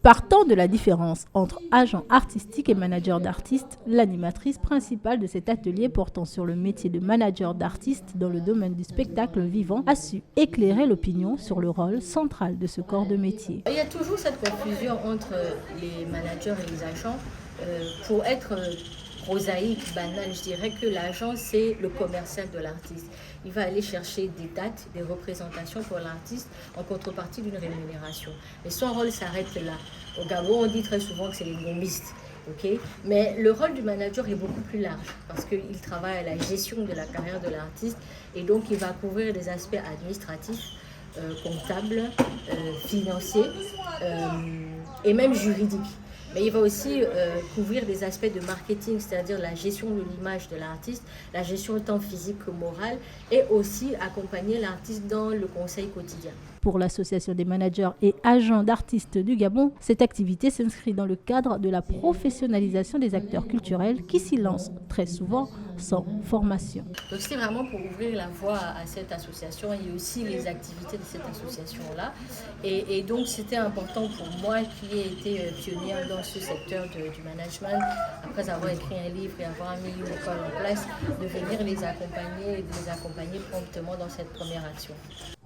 Partant de la différence entre agent artistique et manager d'artiste, l'animatrice principale de cet atelier portant sur le métier de manager d'artiste dans le domaine du spectacle vivant a su éclairer l'opinion sur le rôle central de ce corps de métier. Il y a toujours cette confusion entre les managers et les agents. Pour être prosaïque, banal, je dirais que l'agent, c'est le commercial de l'artiste. Il va aller chercher des dates, des représentations pour l'artiste en contrepartie d'une rémunération. Mais son rôle s'arrête là. Au Gabon, on dit très souvent que c'est les gomistes. Okay? Mais le rôle du manager est beaucoup plus large parce qu'il travaille à la gestion de la carrière de l'artiste et donc il va couvrir des aspects administratifs, comptables, financiers et même juridiques. Mais il va aussi couvrir des aspects de marketing, c'est-à-dire la gestion de l'image de l'artiste, la gestion tant physique que morale, et aussi accompagner l'artiste dans le conseil quotidien. Pour l'Association des managers et agents d'artistes du Gabon, cette activité s'inscrit dans le cadre de la professionnalisation des acteurs culturels qui s'y lancent très souvent sans formation. Donc c'est vraiment pour ouvrir la voie à cette association et aussi les activités de cette association-là. Et donc c'était important pour moi qui ai été pionnière dans ce secteur du management, après avoir écrit un livre et avoir mis une école en place, de venir les accompagner et de les accompagner promptement dans cette première action.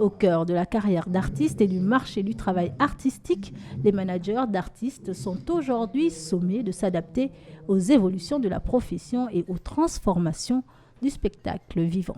Au cœur de la carrière d'artiste et du marché du travail artistique, les managers d'artistes sont aujourd'hui sommés de s'adapter aux évolutions de la profession et aux transformations du spectacle vivant.